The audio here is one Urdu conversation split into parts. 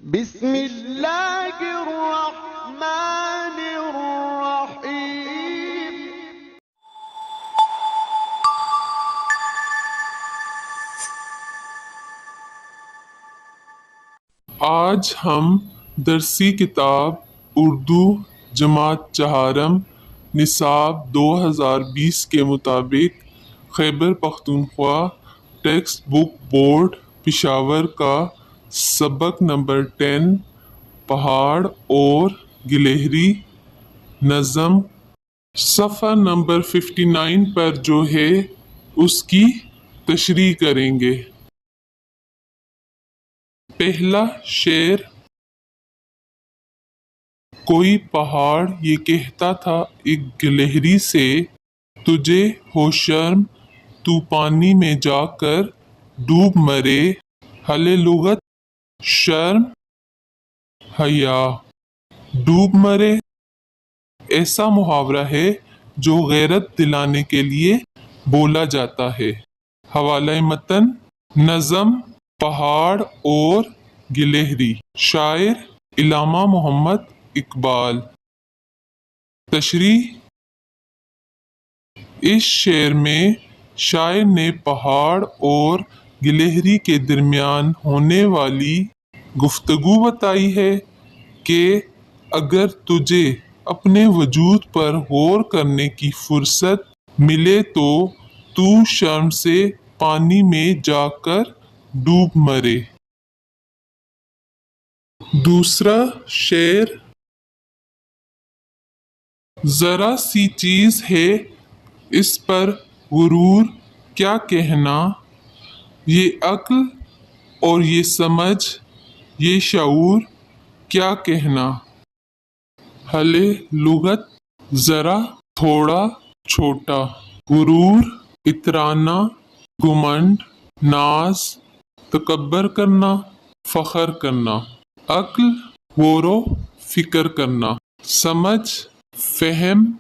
بسم اللہ الرحمن الرحیم۔ آج ہم درسی کتاب اردو جماعت چہارم نصاب 2020 کے مطابق Khyber Pakhtunkhwa text book board Peshawar کا سبق نمبر 10 پہاڑ اور گلہری نظم صفحہ نمبر 59 پر جو ہے اس کی تشریح کریں گے۔ پہلا شعر۔ کوئی پہاڑ یہ کہتا تھا ایک گلہری سے، تجھے ہو شرم تو پانی میں جا کر ڈوب مرے۔ حل لغت شرم حیا ڈوب مرے ایسا محاورہ ہے جو غیرت دلانے کے لیے بولا جاتا ہے۔ حوالہ متن نظم پہاڑ اور گلہری، شاعر علامہ محمد اقبال۔ تشریح۔ اس شعر میں شاعر نے پہاڑ اور گلہری کے درمیان ہونے والی گفتگو بتائی ہے کہ اگر تجھے اپنے وجود پر غور کرنے کی فرصت ملے تو شرم سے پانی میں جا کر ڈوب مرے۔ دوسرا شعر۔ ذرا سی چیز ہے اس پر غرور کیا کہنا، یہ عقل اور یہ سمجھ یہ شعور کیا کہنا۔ حل لغت ذرا تھوڑا چھوٹا، غرور اترانا، گھمنڈ ناز تکبر کرنا فخر کرنا۔ عقل غور و فکر کرنا، سمجھ فہم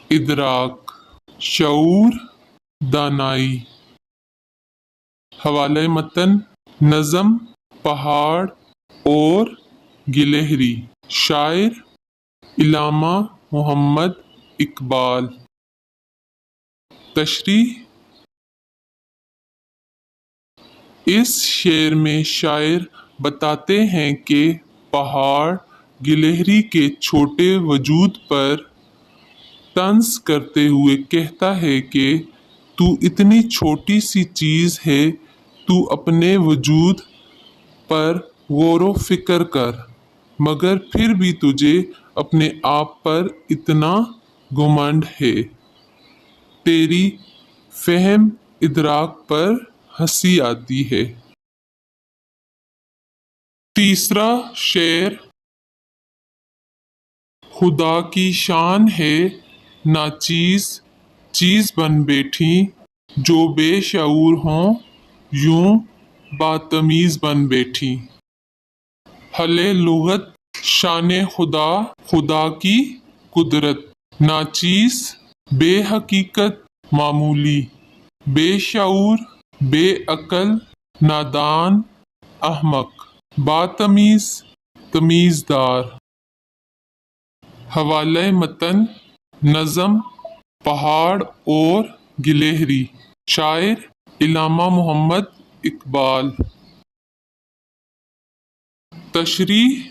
ادراک، شعور دانائی۔ حوالہ متن نظم پہاڑ اور گلہری، شاعر علامہ محمد اقبال۔ تشریح۔ اس شعر میں شاعر بتاتے ہیں کہ پہاڑ گلہری کے چھوٹے وجود پر طنز کرتے ہوئے کہتا ہے کہ تو اتنی چھوٹی سی چیز ہے، تو اپنے وجود پر غور و فکر کر، مگر پھر بھی تجھے اپنے آپ پر اتنا گھمنڈ ہے، تیری فہم ادراک پر ہنسی آتی ہے۔ تیسرا شعر۔ خدا کی شان ہے ناچیز چیز بن بیٹھی، جو بے شعور ہوں یوں بدتمیز بن بیٹھی۔ حل لغت شان خدا خدا کی قدرت، ناچیز بے حقیقت معمولی، بے شعور بے عقل نادان احمق، بدتمیز تمیزدار۔ حوالہ متن نظم پہاڑ اور گلہری، شاعر علامہ محمد اقبال۔ تشریح۔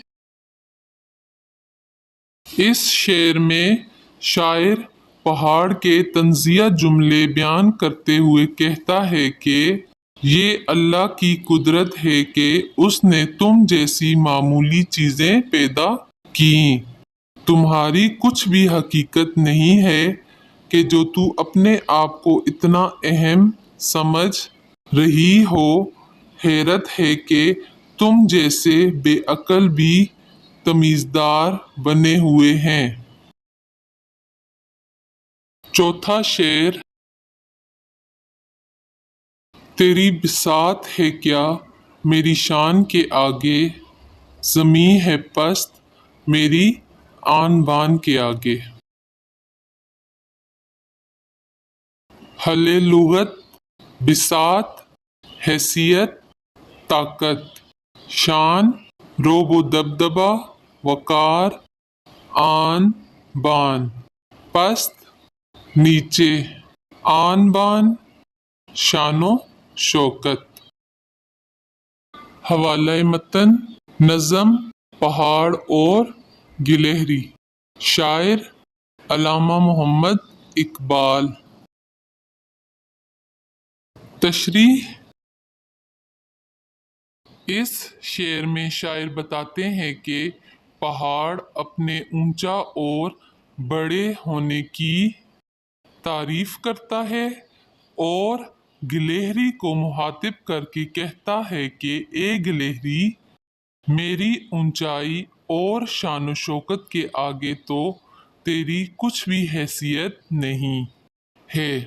اس شعر میں شاعر پہاڑ کے طنزیہ جملے بیان کرتے ہوئے کہتا ہے کہ یہ اللہ کی قدرت ہے کہ اس نے تم جیسی معمولی چیزیں پیدا کیں، تمہاری کچھ بھی حقیقت نہیں ہے کہ جو تو اپنے آپ کو اتنا اہم سمجھ رہی ہو، حیرت ہے کہ تم جیسے بے عقل بھی تمیزدار بنے ہوئے ہیں۔ چوتھا شعر۔ تیری بساط ہے کیا میری شان کے آگے، زمیں ہے پست میری آن بان کے آگے۔ حل لغت بساط حیثیت طاقت، شان روب و دبدبا، وقار، آن بان، پست نیچے، آن بان شان و شوکت۔ حوالہ متن، نظم پہاڑ اور گلہری، شاعر علامہ محمد اقبال۔ تشریح۔ اس شعر میں شاعر بتاتے ہیں کہ پہاڑ اپنے اونچا اور بڑے ہونے کی تعریف کرتا ہے اور گلہری کو مخاطب کر کے کہتا ہے کہ اے گلہری، میری اونچائی اور شان و شوکت کے آگے تو تیری کچھ بھی حیثیت نہیں ہے۔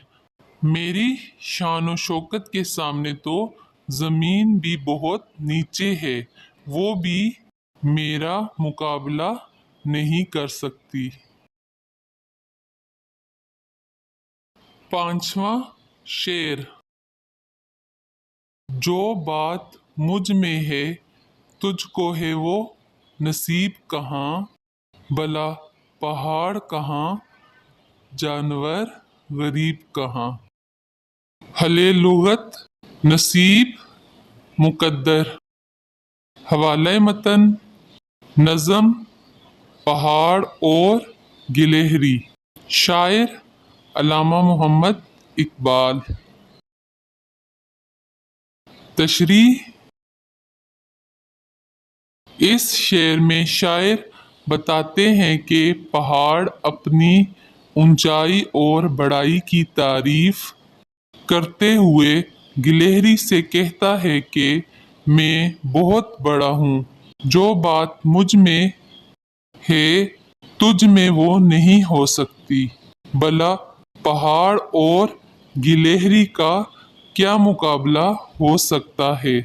میری شان و شوکت کے سامنے تو زمین بھی بہت نیچے ہے، وہ بھی میرا مقابلہ نہیں کر سکتی۔ پانچواں شعر۔ جو بات مجھ میں ہے تجھ کو ہے وہ نصیب کہاں، بھلا پہاڑ کہاں جانور غریب کہاں۔ حل لغت، نصیب مقدر۔ حوالہ متن، نظم پہاڑ اور گلہری، شاعر علامہ محمد اقبال۔ تشریح۔ اس شعر میں شاعر بتاتے ہیں کہ پہاڑ اپنی اونچائی اور بڑائی کی تعریف کرتے ہوئے گلہری سے کہتا ہے کہ میں بہت بڑا ہوں، جو بات مجھ میں ہے تجھ میں وہ نہیں ہو سکتی، بھلا پہاڑ اور گلہری کا کیا مقابلہ ہو سکتا ہے۔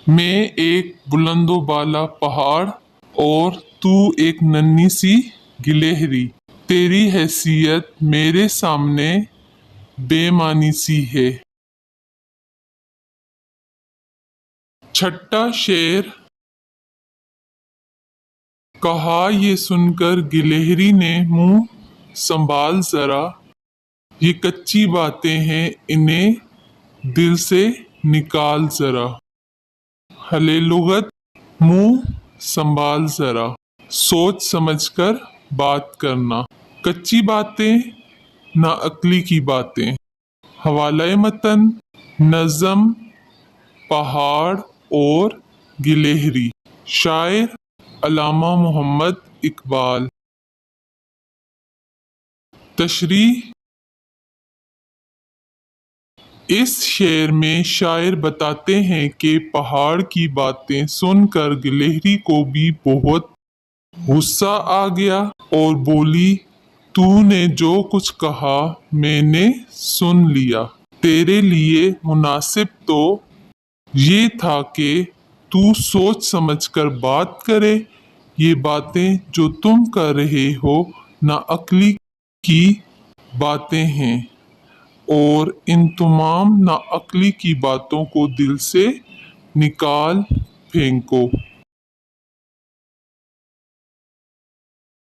میں ایک بلند و بالا پہاڑ اور تو ایک ننھی سی گلہری، تیری حیثیت میرے سامنے بے معنی سی ہے۔ چھٹا شعر۔ کہا یہ سن کر گلہری نے منہ سنبھال ذرا، یہ کچی باتیں ہیں انہیں دل سے نکال ذرا۔ حل لغت، منہ سنبھال ذرا، سوچ سمجھ کر بات کرنا، کچی باتیں نا عقلی کی باتیں۔ حوالہ متن، نظم پہاڑ اور گلہری، شاعر علامہ محمد اقبال۔ تشریح۔ اس شعر میں شاعر بتاتے ہیں کہ پہاڑ کی باتیں سن کر گلہری کو بھی بہت غصہ آ گیا اور بولی، تو نے جو کچھ کہا میں نے سن لیا، تیرے لیے مناسب تو یہ تھا کہ تو سوچ سمجھ کر بات کرے، یہ باتیں جو تم کر رہے ہو ناعقلی کی باتیں ہیں اور ان تمام ناعقلی کی باتوں کو دل سے نکال پھینکو۔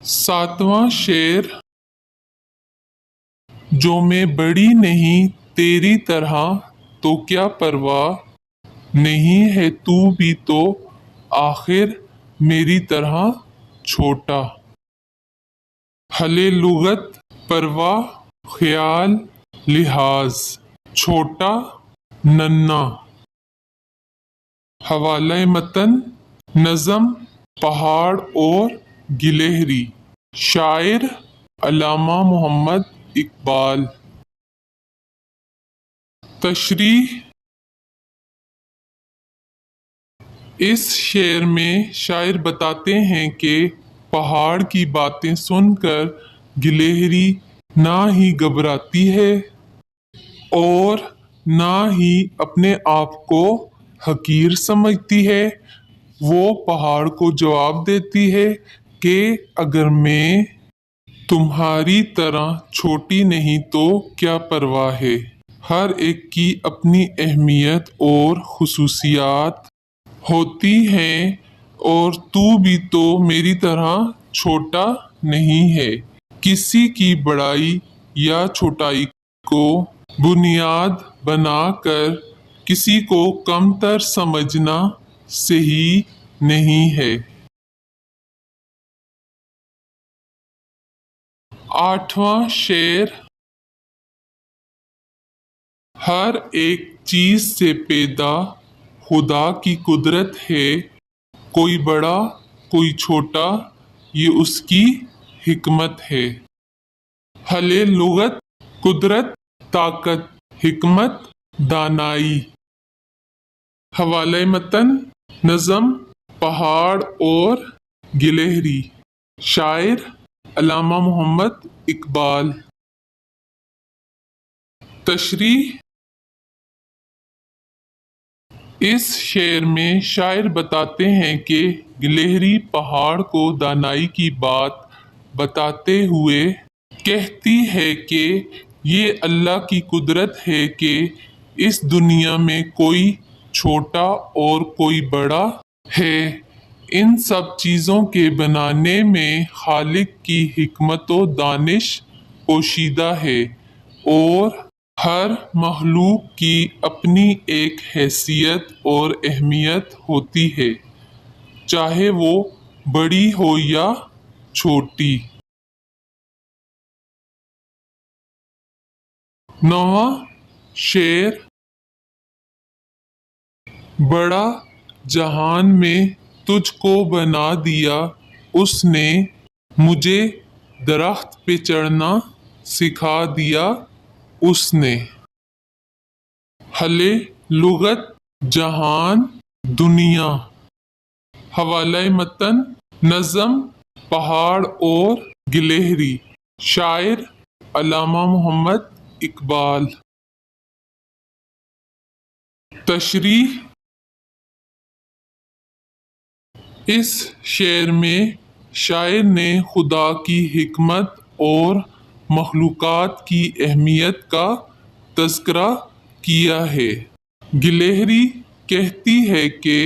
ساتواں شعر۔ جو میں بڑی نہیں تیری طرح تو کیا پرواہ، نہیں ہے تو بھی تو آخر میری طرح چھوٹا۔ حل لغت، پرواہ خیال لحاظ، چھوٹا ننھا۔ حوالہ متن، نظم پہاڑ اور گلہری، شاعر علامہ محمد اقبال۔ تشریح۔ اس شعر میں شاعر بتاتے ہیں کہ پہاڑ کی باتیں سن کر گلہری نہ ہی گھبراتی ہے اور نہ ہی اپنے آپ کو حقیر سمجھتی ہے۔ وہ پہاڑ کو جواب دیتی ہے کہ اگر میں تمہاری طرح چھوٹی نہیں تو کیا پرواہ ہے، ہر ایک کی اپنی اہمیت اور خصوصیات ہوتی ہیں اور تو بھی تو میری طرح چھوٹا نہیں ہے۔ کسی کی بڑائی یا چھوٹائی کو بنیاد بنا کر کسی کو کم تر سمجھنا صحیح نہیں ہے۔ 8واں شعر۔ ہر ایک چیز سے پیدا خدا کی قدرت ہے، کوئی بڑا کوئی چھوٹا یہ اس کی حکمت ہے۔ حل لغت، قدرت، طاقت، حکمت، دانائی۔ حوالہ متن، نظم پہاڑ اور گلہری، شاعر علامہ محمد اقبال۔ تشریح۔ اس شعر میں شاعر بتاتے ہیں کہ گلہری پہاڑ کو دانائی کی بات بتاتے ہوئے کہتی ہے کہ یہ اللہ کی قدرت ہے کہ اس دنیا میں کوئی چھوٹا اور کوئی بڑا ہے۔ ان سب چیزوں کے بنانے میں خالق کی حکمت و دانش پوشیدہ ہے، اور ہر مخلوق کی اپنی ایک حیثیت اور اہمیت ہوتی ہے، چاہے وہ بڑی ہو یا چھوٹی۔ 9واں شعر۔ بڑا جہان میں تجھ کو بنا دیا اس نے، مجھے درخت پہ چڑھنا سکھا دیا اس نے۔ حل لغت، جہان، دنیا۔ حوالہ متن، نظم پہاڑ اور گلہری، شاعر علامہ محمد اقبال۔ تشریح۔ اس شعر میں شاعر نے خدا کی حکمت اور مخلوقات کی اہمیت کا تذکرہ کیا ہے۔ گلہری کہتی ہے کہ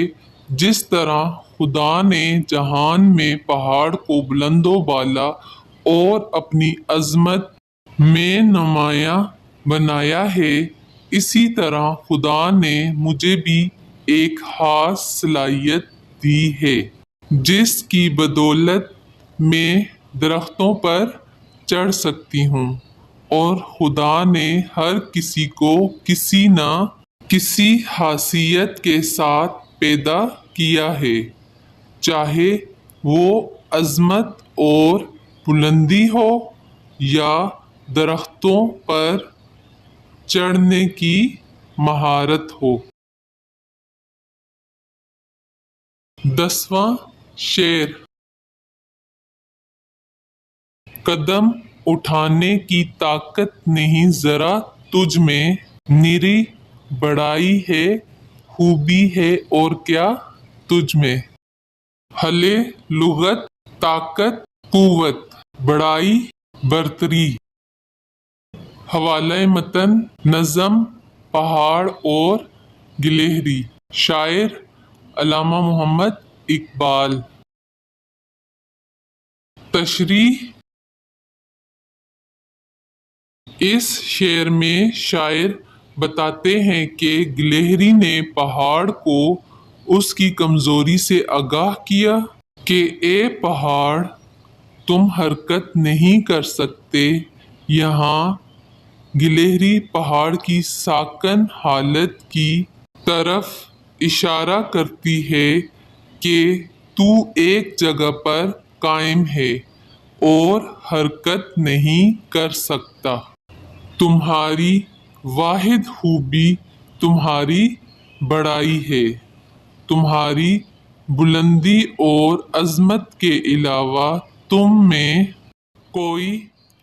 جس طرح خدا نے جہان میں پہاڑ کو بلند و بالا اور اپنی عظمت میں نمایاں بنایا ہے، اسی طرح خدا نے مجھے بھی ایک خاص صلاحیت دی ہے، جس کی بدولت میں درختوں پر چڑھ سکتی ہوں، اور خدا نے ہر کسی کو کسی نہ کسی حیثیت کے ساتھ پیدا کیا ہے، چاہے وہ عظمت اور بلندی ہو یا درختوں پر چڑھنے کی مہارت ہو۔ 10واں شعر۔ قدم اٹھانے کی طاقت نہیں ذرا تجھ میں، نری بڑائی ہے خوبی ہے اور کیا تجھ میں۔ حل لغت، طاقت، قوت، بڑائی، برتری۔ حوالہ متن، نظم پہاڑ اور گلہری، شاعر علامہ محمد اقبال۔ تشریح۔ اس شعر میں شاعر بتاتے ہیں کہ گلہری نے پہاڑ کو اس کی کمزوری سے آگاہ کیا کہ اے پہاڑ، تم حرکت نہیں کر سکتے۔ یہاں گلہری پہاڑ کی ساکن حالت کی طرف اشارہ کرتی ہے کہ تو ایک جگہ پر قائم ہے اور حرکت نہیں کر سکتا۔ تمہاری واحد خوبی تمہاری بڑائی ہے، تمہاری بلندی اور عظمت کے علاوہ تم میں کوئی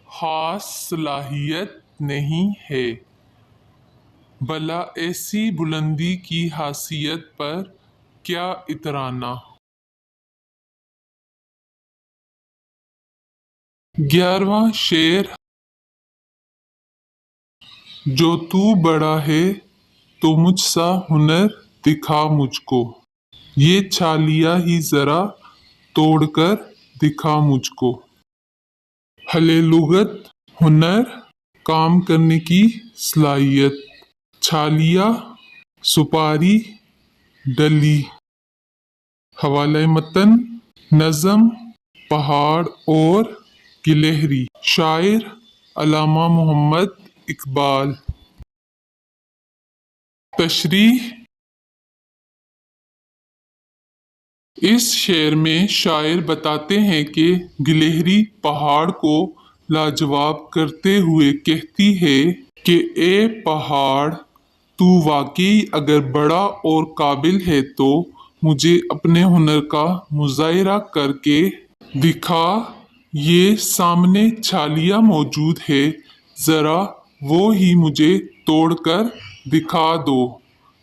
خاص صلاحیت نہیں ہے، بھلا ایسی بلندی کی حیثیت پر کیا اترانا۔ 11واں شعر۔ جو تو بڑا ہے تو مجھ سا ہنر دکھا مجھ کو، یہ چھالیاں ہی ذرا توڑ کر دکھا مجھ کو۔ اہل لغت، ہنر، کام کرنے کی صلاحیت۔ چھالیاں، سپاری، ڈلی۔ حوالہ متن، نظم پہاڑ اور گلہری، شاعر علامہ محمد اقبال۔ تشریح۔ اس شعر میں شاعر بتاتے ہیں کہ گلہری پہاڑ کو لاجواب کرتے ہوئے کہتی ہے کہ اے پہاڑ، تو واقعی اگر بڑا اور قابل ہے تو مجھے اپنے ہنر کا مظاہرہ کر کے دکھا۔ یہ سامنے چھالیاں موجود ہے، ذرا وہ ہی مجھے توڑ کر دکھا دو۔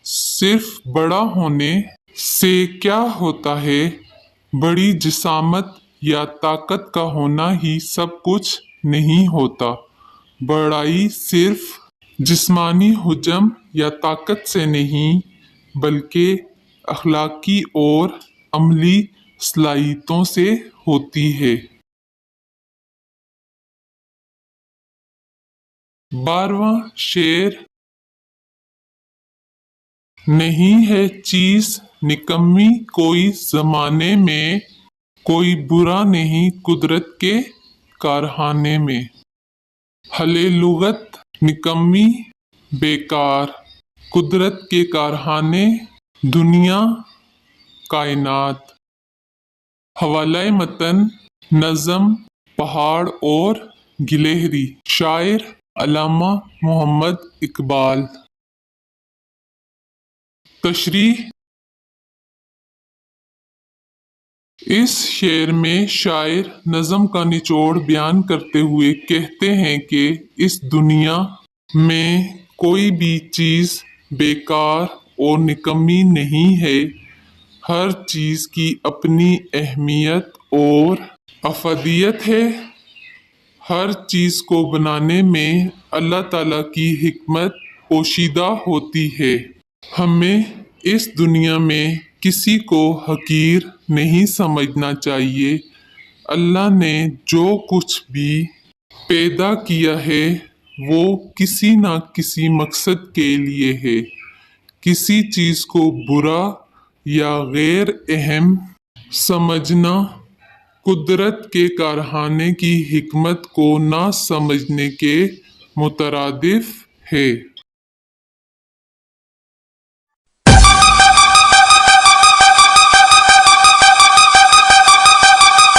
صرف بڑا ہونے سے کیا ہوتا ہے؟ بڑی جسامت یا طاقت کا ہونا ہی سب کچھ نہیں ہوتا۔ بڑائی صرف جسمانی حجم یا طاقت سے نہیں، بلکہ اخلاقی اور عملی صلاحیتوں سے ہوتی ہے۔ 12واں شعر۔ نہیں ہے چیز نکمی کوئی زمانے میں، کوئی برا نہیں قدرت کے کارخانے میں۔ اہل لغت، نکمی، بیکار، قدرت کے کارخانے، دنیا، کائنات۔ حوالہ متن، نظم پہاڑ اور گلہری، شاعر علامہ محمد اقبال۔ تشریح۔ اس شعر میں شاعر نظم کا نچوڑ بیان کرتے ہوئے کہتے ہیں کہ اس دنیا میں کوئی بھی چیز بیکار اور نکمی نہیں ہے، ہر چیز کی اپنی اہمیت اور افادیت ہے۔ ہر چیز کو بنانے میں اللہ تعالیٰ کی حکمت پوشیدہ ہوتی ہے۔ ہمیں اس دنیا میں کسی کو حقیر نہیں سمجھنا چاہیے۔ اللہ نے جو کچھ بھی پیدا کیا ہے وہ کسی نہ کسی مقصد کے لیے ہے۔ کسی چیز کو برا یا غیر اہم سمجھنا قدرت کے کارخانے کی حکمت کو نہ سمجھنے کے مترادف ہے۔